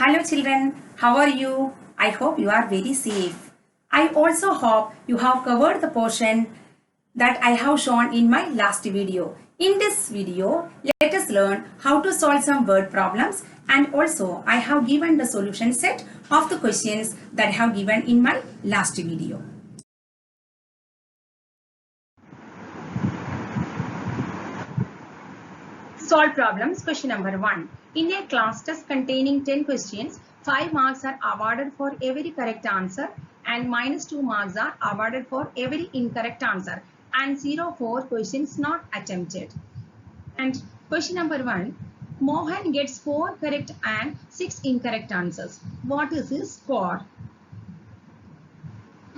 Hello children, how are you? I hope you are very safe. I also hope you have covered the portion that I have shown in my last video. In this video, let us learn how to solve some word problems, and also I have given the solution set of the questions that I have given in my last video. Solve problems. Question number 1. In a class test containing 10 questions, 5 marks are awarded for every correct answer and minus 2 marks are awarded for every incorrect answer, and 0 for questions not attempted. And question number 1. Mohan gets 4 correct and 6 incorrect answers. What is his score?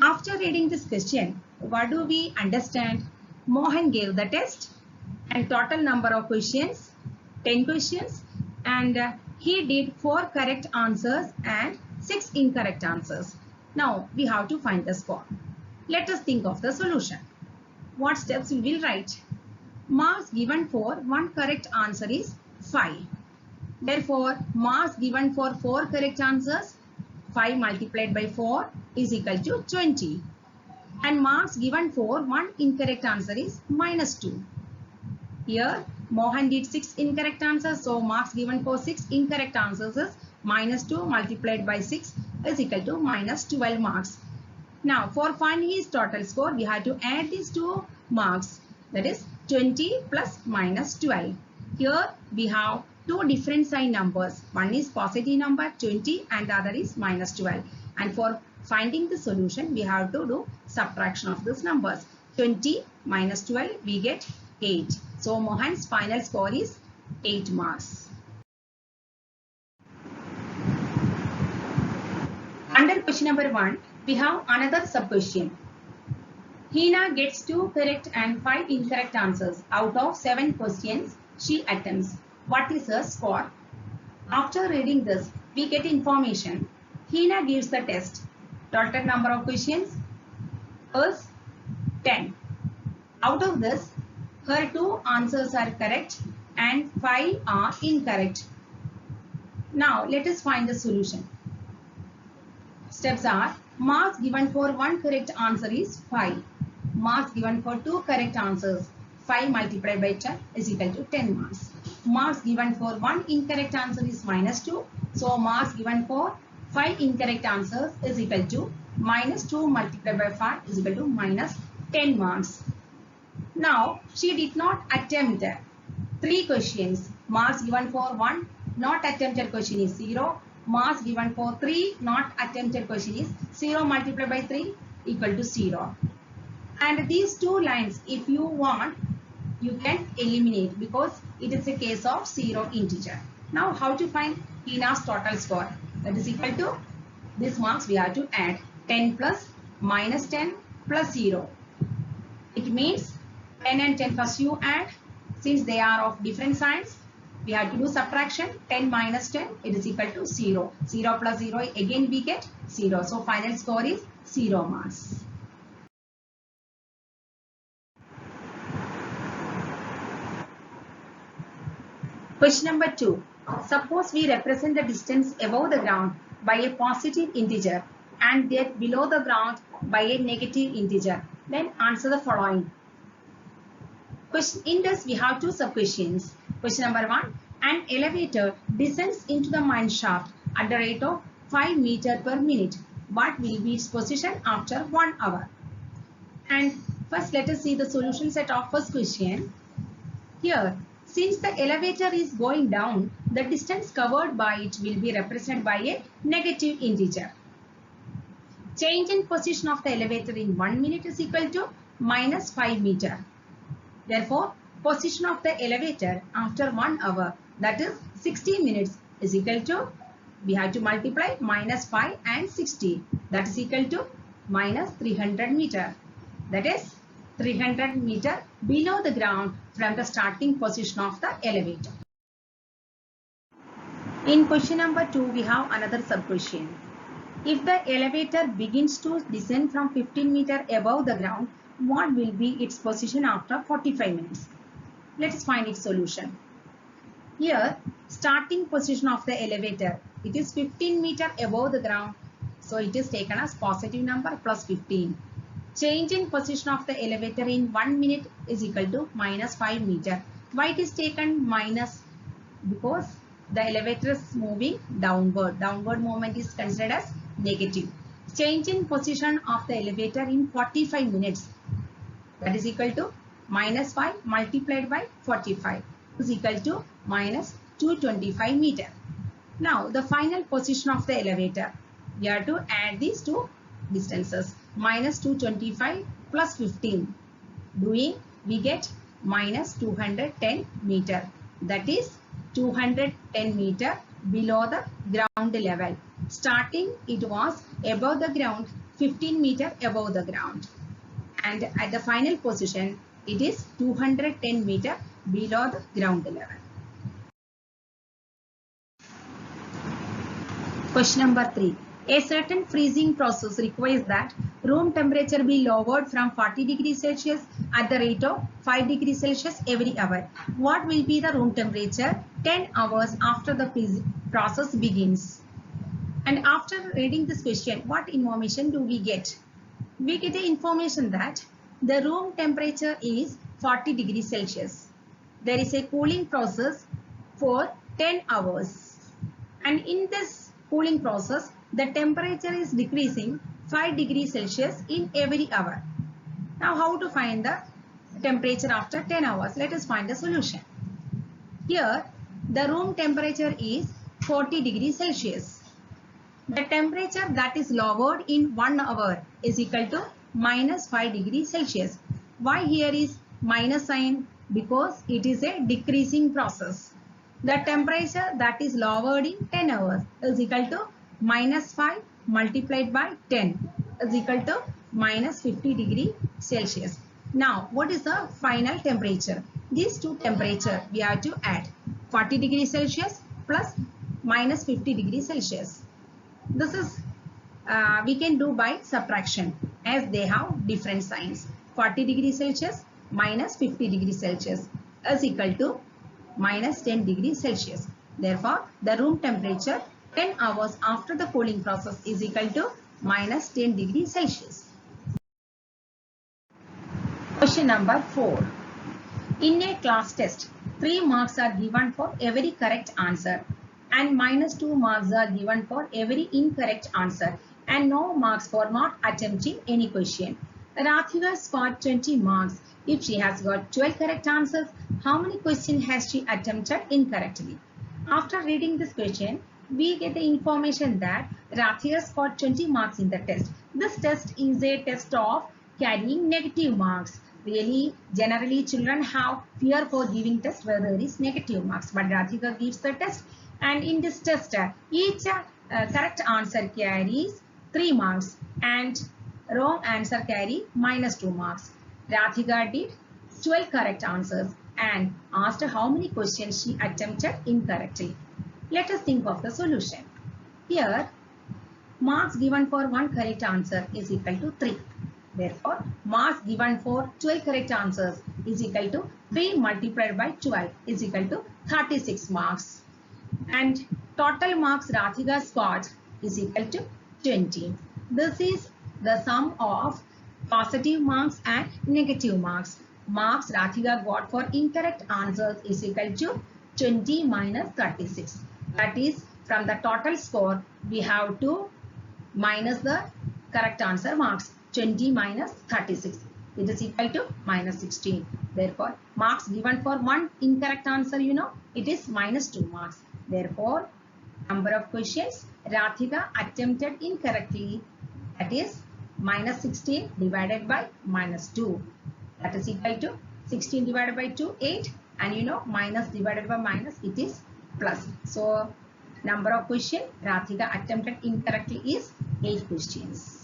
After reading this question, what do we understand? Mohan gave the test and total number of questions, 10 questions, and he did 4 correct answers and 6 incorrect answers. Now we have to find the score. Let us think of the solution. What steps we will write? Marks given for 1 correct answer is 5. Therefore, marks given for 4 correct answers, 5 multiplied by 4 is equal to 20. And marks given for 1 incorrect answer is minus 2. Here, Mohan did 6 incorrect answers, so marks given for 6 incorrect answers is minus 2 multiplied by 6 is equal to minus 12 marks. Now, for finding his total score, we have to add these 2 marks, that is 20 plus minus 12. Here, we have 2 different sign numbers. One is positive number 20 and the other is minus 12. And for finding the solution, we have to do subtraction of these numbers. 20 minus 12, we get 8. So Mohan's final score is 8 marks. Under question number 1, we have another sub-question. Hina gets 2 correct and 5 incorrect answers out of 7 questions she attempts. What is her score? After reading this, we get information. Hina gives the test. Total number of questions is 10. Out of this, her 2 answers are correct and 5 are incorrect. Now, let us find the solution. Steps are: marks given for 1 correct answer is 5. Marks given for 2 correct answers, 5 multiplied by 10 is equal to 10 marks. Marks given for 1 incorrect answer is minus 2. So, marks given for 5 incorrect answers is equal to minus 2 multiplied by 5 is equal to minus 10 marks. Now, she did not attempt 3 questions. Marks given for 1 not attempted question is 0. Marks given for 3 not attempted question is 0 multiplied by 3 equal to 0. And these 2 lines, if you want, you can eliminate because it is a case of 0 integer. Now, how to find Hina's total score? That is equal to these marks we have to add 10 plus minus 10 plus 0. It means 10 and 10 first you add. Since they are of different signs, we have to do subtraction. 10 minus 10, it is equal to 0. 0 plus 0, again we get 0. So, final score is 0 marks. Question number 2. Suppose we represent the distance above the ground by a positive integer and that below the ground by a negative integer. Then answer the following. In this, we have 2 sub-questions. Question number 1. An elevator descends into the mine shaft at the rate of 5 meters per minute. What will be its position after 1 hour? And first, let us see the solution set of first question. Here, since the elevator is going down, the distance covered by it will be represented by a negative integer. Change in position of the elevator in 1 minute is equal to minus 5 meters. Therefore, position of the elevator after 1 hour, that is 60 minutes, is equal to, we have to multiply minus 5 and 60. That is equal to minus 300 meters. That is 300 meters below the ground from the starting position of the elevator. In question number 2, we have another sub-question. If the elevator begins to descend from 15 meters above the ground, what will be its position after 45 minutes? Let us find its solution. Here, starting position of the elevator, it is 15 meters above the ground. So it is taken as positive number plus 15. Change in position of the elevator in 1 minute is equal to minus 5 meters. Why it is taken minus? Because the elevator is moving downward. Downward movement is considered as negative. Change in position of the elevator in 45 minutes. That is equal to minus 5 multiplied by 45 is equal to minus 225 meters. Now the final position of the elevator. We have to add these two distances. Minus 225 plus 15. Doing we get minus 210 meter. That is 210 meter below the ground level. Starting it was above the ground, 15 meter above the ground. And at the final position it is 210 meter below the ground level. Question number 3. A certain freezing process requires that room temperature be lowered from 40 degrees Celsius at the rate of 5 degrees Celsius every hour. What will be the room temperature 10 hours after the process begins? And after reading this question, what information do we get? We get the information that the room temperature is 40 degrees Celsius. There is a cooling process for 10 hours. And in this cooling process, the temperature is decreasing 5 degrees Celsius in every hour. Now, how to find the temperature after 10 hours? Let us find the solution. Here, the room temperature is 40 degrees Celsius. The temperature that is lowered in 1 hour is equal to minus 5 degrees Celsius. Why here is minus sign? Because it is a decreasing process. The temperature that is lowered in 10 hours is equal to minus 5 multiplied by 10 is equal to minus 50 degrees Celsius. Now, what is the final temperature? These two temperatures we have to add 40 degrees Celsius plus minus 50 degrees Celsius. This is we can do by subtraction as they have different signs. 40 degrees Celsius minus 50 degrees Celsius is equal to minus 10 degrees Celsius. Therefore, the room temperature 10 hours after the cooling process is equal to minus 10 degrees Celsius. Question number 4. In a class test, 3 marks are given for every correct answer and minus 2 marks are given for every incorrect answer and no marks for not attempting any question. Rathika scored 20 marks. If she has got 12 correct answers, how many questions has she attempted incorrectly? After reading this question, we get the information that Rathika scored 20 marks in the test. This test is a test of carrying negative marks. Really, generally children have fear for giving test where there is negative marks, but Rathika gives the test, and in this test each correct answer carries 3 marks and wrong answer carry minus 2 marks. Rathika did 12 correct answers and asked how many questions she attempted incorrectly. Let us think of the solution. Here, marks given for 1 correct answer is equal to 3. Therefore, marks given for 12 correct answers is equal to 3 multiplied by 12 is equal to 36 marks. And total marks Rathika scored is equal to 20. This is the sum of positive marks and negative marks. Marks Rathika got for incorrect answers is equal to 20 minus 36. That is, from the total score, we have to minus the correct answer marks. 20 minus 36. It is equal to minus 16. Therefore, marks given for 1 incorrect answer, it is minus 2 marks. Therefore, number of questions Rathika attempted incorrectly, that is minus 16 divided by minus 2. That is equal to 16 divided by 2, 8. And minus divided by minus, it is plus. So, number of questions Rathika attempted incorrectly is 8 questions.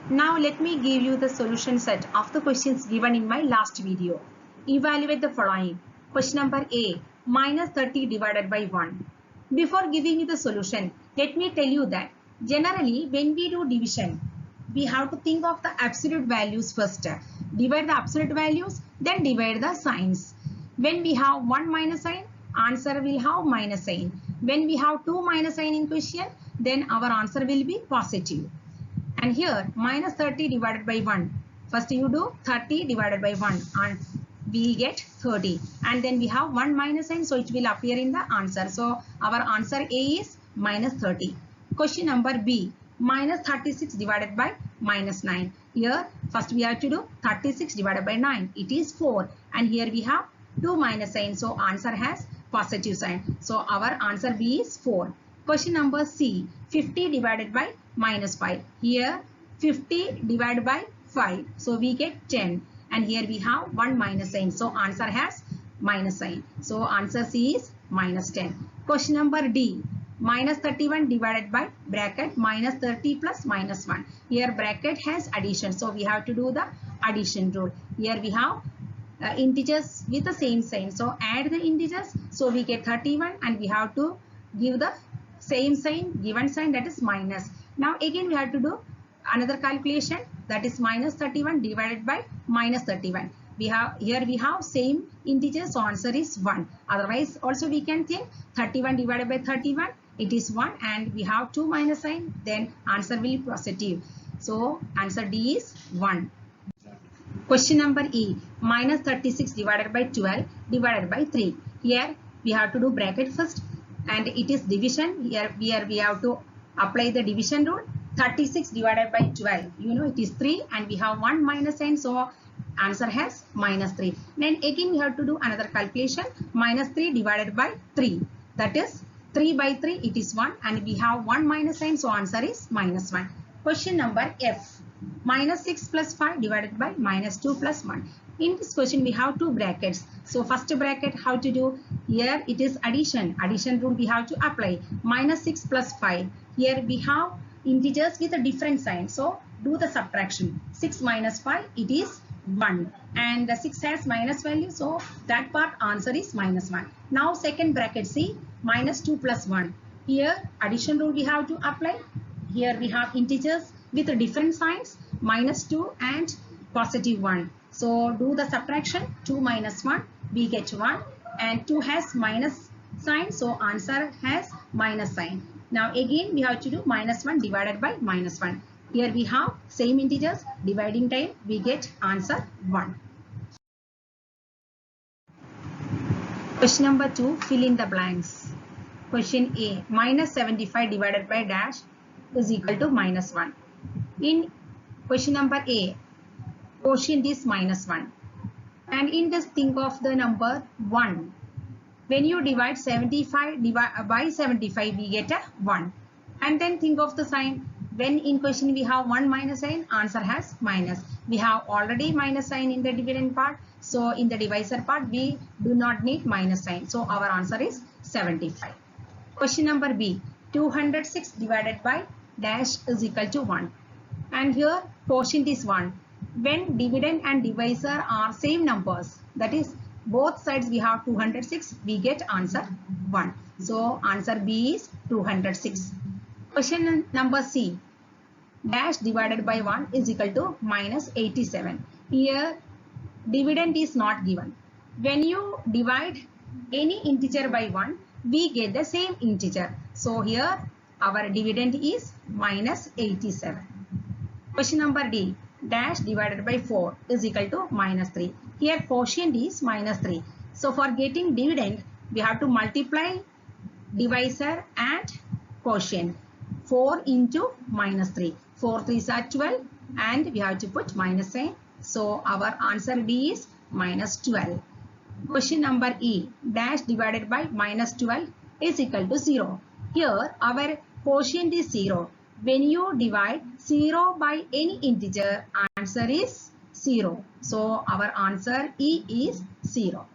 Now let me give you the solution set of the questions given in my last video. Evaluate the following. Question number A, minus 30 divided by 1. Before giving you the solution, Let me tell you that generally when we do division, we have to think of the absolute values first. Divide the absolute values, then divide the signs. When we have 1 minus sign, answer will have minus sign. When we have 2 minus sign in question, then our answer will be positive. And here minus 30 divided by 1. First you do 30 divided by 1 and we get 30. And then we have 1 minus sign, so it will appear in the answer. So our answer A is minus 30. Question number B. Minus 36 divided by minus 9. Here first we have to do 36 divided by 9. It is 4. And here we have 2 minus sign. So answer has positive sign. So our answer B is 4. Question number C. 50 divided by minus 5. Here 50 divided by 5. So we get 10. And here we have 1 minus sign. So answer has minus sign. So answer C is minus 10. Question number D. Minus 31 divided by bracket minus 30 plus minus 1. Here bracket has addition. So we have to do the addition rule. Here we have integers with the same sign. So add the integers. So we get 31 and we have to give the same sign, given sign, that is minus. Now again we have to do another calculation, that is minus 31 divided by minus 31. We have here we have same integers, so answer is 1. Otherwise also we can think 31 divided by 31, it is 1, and we have 2 minus sign, then answer will be positive. So answer D is 1. Question number E. Minus 36 divided by 12 divided by 3. Here we have to do bracket first and it is division. Here we have to apply the division rule. 36 divided by 12, you know it is 3, and we have 1 minus sign, so answer has minus 3. Then again we have to do another calculation. Minus 3 divided by 3, that is 3 by 3, it is 1, and we have 1 minus sign, so answer is minus 1. Question number F. Minus 6 plus 5 divided by minus 2 plus 1. In this question we have two brackets. So first bracket, how to do? Here it is addition. Addition rule we have to apply. Minus 6 plus 5. Here we have integers with a different sign. So do the subtraction. 6 minus 5, it is 1. And the 6 has minus value. So that part answer is minus 1. Now second bracket, see, minus 2 plus 1. Here addition rule we have to apply. Here we have integers with different signs, minus 2 and positive 1. So do the subtraction. 2 minus 1, we get 1, and 2 has minus sign, so answer has minus sign. Now again we have to do minus 1 divided by minus 1. Here we have same integers, dividing time, we get answer 1. Question number 2, fill in the blanks. Question A. Minus 75 divided by dash is equal to minus 1. In question number A, quotient is minus 1. And in this, think of the number 1. When you divide 75 by 75, we get a 1. And then think of the sign. When in question we have 1 minus sign, answer has minus. We have already minus sign in the dividend part. So in the divisor part, we do not need minus sign. So our answer is 75. Question number B. 206 divided by dash is equal to 1. And here quotient is 1. When dividend and divisor are same numbers, that is both sides we have 206, we get answer 1. So answer B is 206. Question number C. Dash divided by 1 is equal to minus 87. Here dividend is not given. When you divide any integer by 1, we get the same integer. So here our dividend is minus 87. Question number D. Dash divided by 4 is equal to minus 3. Here quotient is minus 3. So for getting dividend, we have to multiply divisor and quotient. 4 into minus 3. 4 3s are 12 and we have to put minus sign. So our answer D is minus 12. Question number E. Dash divided by minus 12 is equal to 0. Here our quotient is 0. When you divide 0 by any integer, answer is 0. So our answer E is 0.